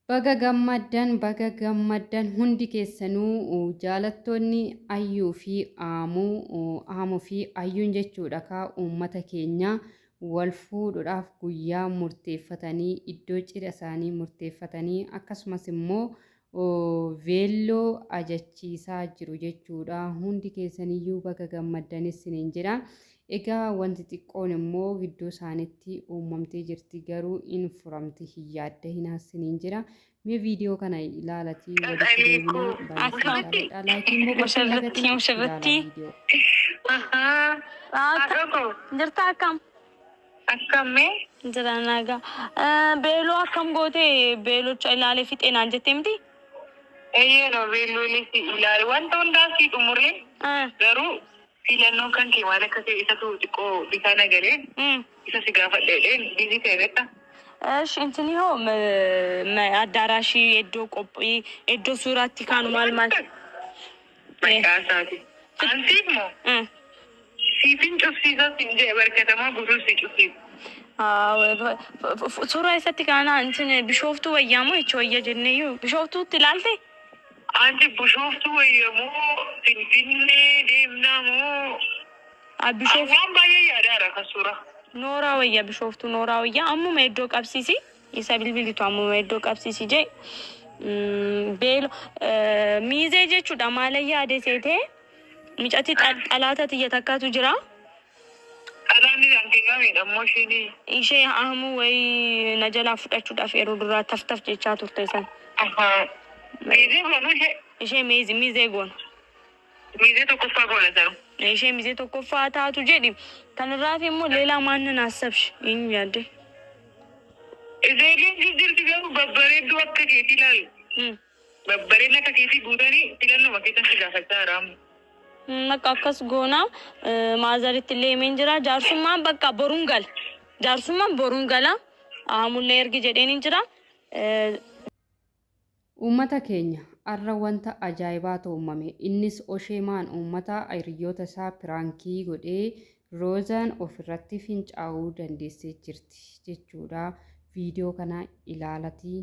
Baga gammaddan hundi keessanuu jaalattoonni ayyuu fi aamuu fi ayyuun jechuudha kaa uummata keenya wal fuudhuudhaaf guyyaa murteeffatanii iddoo cidha isaanii murteeffatanii akkasumas immoo veelloo ajachiisaa jiru jechuudha. Hundi keessaniyyuu baga gammaddanis isiniin jedha. Egaa wanti xiqqoon immoo gidduu isaaniitti uumamtee jirti garuu in furamti hin yaaddahinaa isiniin jira. Mee viidiyoo kana ilaalatii walitti deebinaa baay'ee laakiin boqotuu lagatii ilaala viidiyoo. Jirta akkam? Akkamii? Jira nagaa. Beeloo akkam gootee beelocha ilaalee fixeenaan jettee miti? Eeyyee beelloolee ilaale wanta hundaa si xumuree garuu filannoon kan kee maal akka ta'e isatu xiqqoo bitaa nagareen isa si gaafadheedheen biizii ta'e beektaa? Intini hoo addaaraashii iddoo qophii iddoo suuraatti kaanu maal? Maqaasaati. Ansiif moo? Siifin cufsiisa siin jedhe barkatamaa guutuu si cufsiisa. Suuraa isatti kaanaa intini bishooftuu wayyamoo jecha wayya jenneeyyuu bishooftuutti ilaalte? Anti bishooftuu wayyamoo Finfinnee deemnaa moo? Waan baay'ee yaadaadha kan suuraa. Nooraa wayya bishooftuu nooraa wayya ammuma iddoo qabsiisi isa bilbilitu ammuma iddoo qabsiisi jee beelo miizee jechuudha maalayyaa adeeseetee micatti xalaata xiyya takkaatu jira. Xalaanni kan kennamedha ammoo ishee ahmuu wayii na jalaa fudhachuudhaaf yeroo duraa taftaf jechaa turte san. Miizee goonu ishee miizee goona. Miizee tokkoffaa goona ta'u. ishee miizee tokkoffaa taatu jedhi kanarraaf immoo leelaa maannan haasabshi eenyu yaadde? Ijoolleen jirti garuu babbareedduu akka keetii ilaalu. Babbareedna akka keetii guutanii filannoo keessatti gaafachaa jiraamu. Akka akkas goona maazaritti illee himeen jira jaarsummaan bakka boruun gala jaarsummaan boruun gala aamullee ergi jedheen hin jira. Uummata keenya arra wanta ajaa'ibaatu uumame innis Osheemaan uummata hiriyoota isaa piraankii godhee roozaan ofirratti fincaa'uu dandeessee jirti jechuudha. Viidiyoo kana ilaalatii.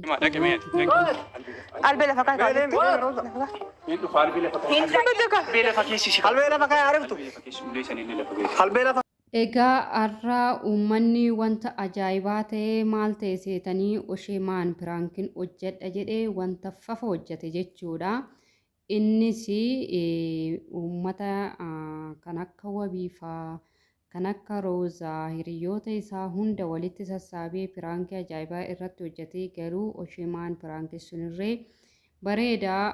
Egaa har'aa uummanni wanta ajaa'ibaa ta'ee maal ta'e seetanii Osheemaan piraankiin hojjedha jedhee wanta fafa hojjete jechuudha. Innis uummata kan akka Wabiifaa kan akka Roozaa hiriyoota isaa hunda walitti sassaabee piraankii ajaa'ibaa irratti hojjetee garuu Osheemaan piraankii sunirree bareedaa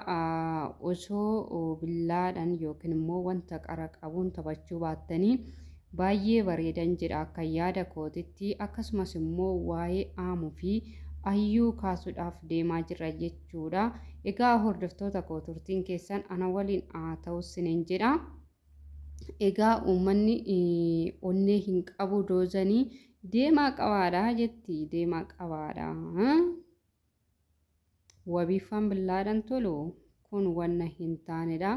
osoo billaadhaan yookiin immoo wanta qara qabuun taphachuu baattanii baay'ee bareedan jedha akka yaada kootitti akkasumas immoo waa'ee aamuu fi ayyuu kaasuudhaaf deemaa jira jechuudha. Egaa hordoftoota koo turtiin keessan ana waliin haa ta'u isiniin jedha. Egaa uummanni onnee hin qabu doozanii deemaa qabaadha jetti deemaa qabaadha. Wabiifaan billaadhaan tolu kun wanna hin taanedha.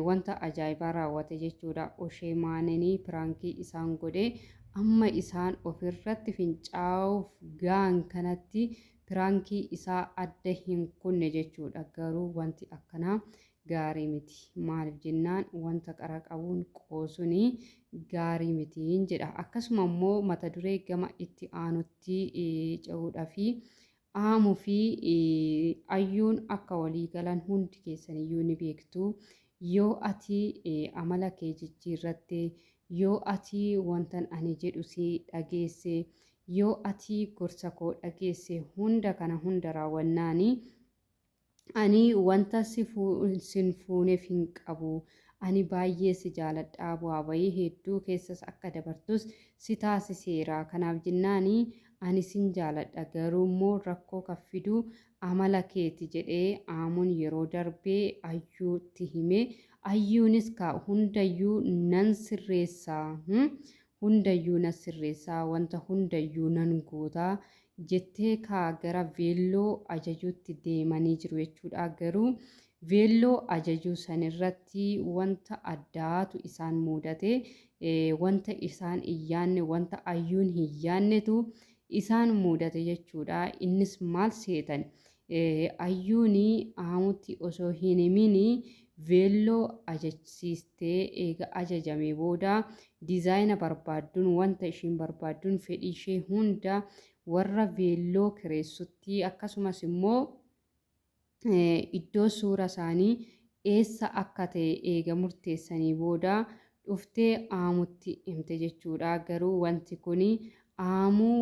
Wanta ajaa'ibaa raawwate jechuudha. Osheemaananii piraankii isaan godhee amma isaan ofirratti fincaa'uuf gaan kanatti piraankii isaa adda hin kunne jechuudha. Garuu wanti akkanaa gaarii miti. Maaliif jennaan wanta qara qabuun qoosuun gaarii miti jedha. Akkasuma immoo mata duree gama itti aanutti ce'uudhaa fi aamuu fi ayyuun akka walii galan hundi keessaniyyuu ni beektu. Yoo ati amala kee jijjiirratte, yoo ati wantan ani jedhu si dhageesse, yoo ati gorsa koo dhageesse hunda kana hunda raawwannaani ani wanta sin fuuneef hin qabu. Ani baay'ee si jaaladhaa bu'aa bayii hedduu keessas akka dabartus si taasiseera. Kanaaf jennaani ani sin jaaladha garuu immoo rakkoo kaffiduu amala keeti jedhee aamuun yeroo darbee ayyuutti hime ayyuunis hundayyuu nan sirreessaa hundayyuu nan sirreessaa wanta hundayyuu nan gootaa jettee gara veelloo ajajuutti deemanii jiru jechuudha. Garuu veelloo ajajuu sanirratti wanta addaatu isaan mudate wanta isaan hin yaanne wanta ayyuun hin yaannetu isaan mudate jechuudha. Innis maal seetan ayyuun aamutti osoo hin himin veelloo ajajsiistee eega ajajamee booda diizaayina barbaadduun wanta ishiin barbaadduun fedhii ishee hunda warra veelloo kireessutti akkasumas immoo iddoo suura isaanii eessa akka ta'e eega murteessanii booda dhuftee aamutti himte jechuudha. Garuu wanti kun aamuu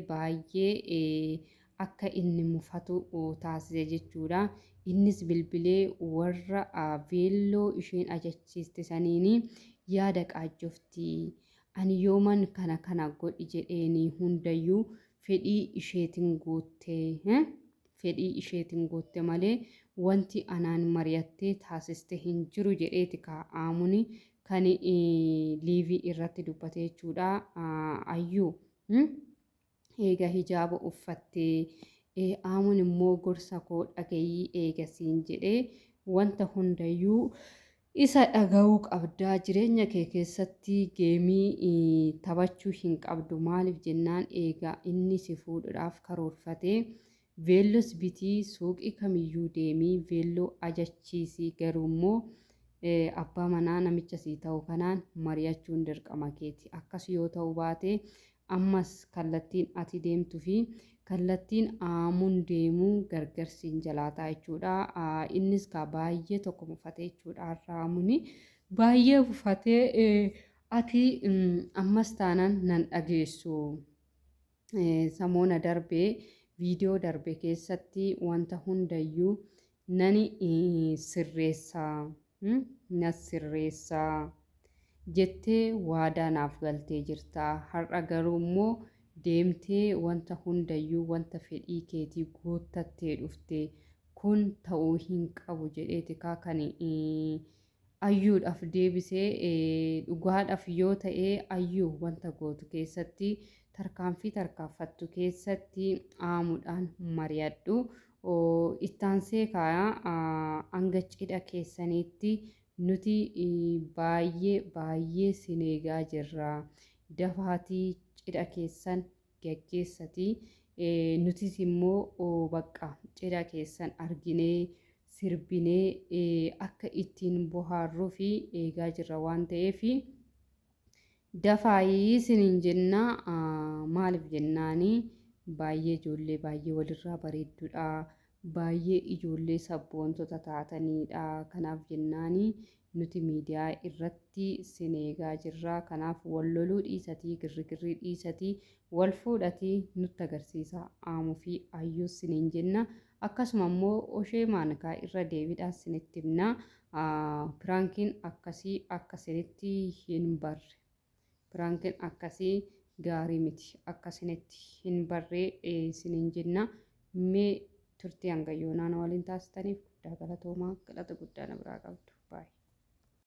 baay'ee akka inni mufatu taasise jechuudha. Innis bilbilee warra veelloo isheen ajajsiiste saniin yaada qaajjofti. Ani yooman kana godhi jedheeni hundayyuu fedhii isheetiin guutte malee wanti anaan mari'attee taasiste hin jiru jedheeti kaa'amuun kan liivii irratti dubbate jechuudha. Ayyuu eega hijaaba uffattee aamuun immoo gorsa koo dhagayii eegasiin jedhee wanta hundayyuu isa dhaga'uu qabdaa. Jireenya kee keessatti geemii taphachuu hin qabdu. Maaliif jennaan eegaa inni si fuudhuudhaaf karoorfatee veellos bitii suuqii kamiyyuu deemii veelloo ajachiisii. Garuu immoo abbaa manaa namicha sii ta'u kanaan mari'achuun dirqama keeti. Akkas yoo ta'u baate ammas kallattiin ati deemtuu fi kallattiin aamuun deemuu gargarsiin jalaataa jechuudha. Innis baay'ee tokko mufate jechuudha. Aamuun baay'ee mufatee ati ammas taanaan nan dhageessu. Samoona darbee viidiyoo darbe keessatti wanta hundayyuu nani sirreessaa jettee waadaa naaf galtee jirta. Har'a garuu immoo deemtee wanta hundayyuu wanta fedhii keetii guuttattee dhufte. Kun ta'uu hin qabu jedheeti kan ayyuudhaaf deebisee dhugaadhaaf yoo ta'e ayyuu wanta gootu keessatti tarkaanfii tarkaanfattu keessatti aamuudhaan mari'adhu. Ittaansee hanga cidha keessaniitti nuti baay'ee sin eegaa jirra. Dafaatii cidha keessan gaggeessatii nutis immoo bakka cidha keessan arginee sirbinee akka ittiin bohaarruu fi eegaa jirra waan ta'eef dafaayii siniin jennaa. Maaliif jennaanii baay'ee ijoollee baay'ee walirraa bareedduudha. Baay'ee ijoollee sabboontota taatanidha. Kanaaf jennaanii nuti miidiyaa irratti sin eegaa jirra. Kanaaf wal loluu dhiisatii girrigirrii dhiisatii wal fuudhatii nutti agarsiisa aamuu fi ayyuu siniin jenna. Akkasuma immoo oshee maankaa irra deebiidhaan sinitti himna. Piraankiin akkasii akka sinitti hin barre. Piraankiin akkasii gaarii miti. Akka sinitti hin barree siniin jenna. Mee turtii hanga yoonaan waliin taasistaniif guddaa galatoomaa. Galata guddaa na biraa qabdu. Baay'ee.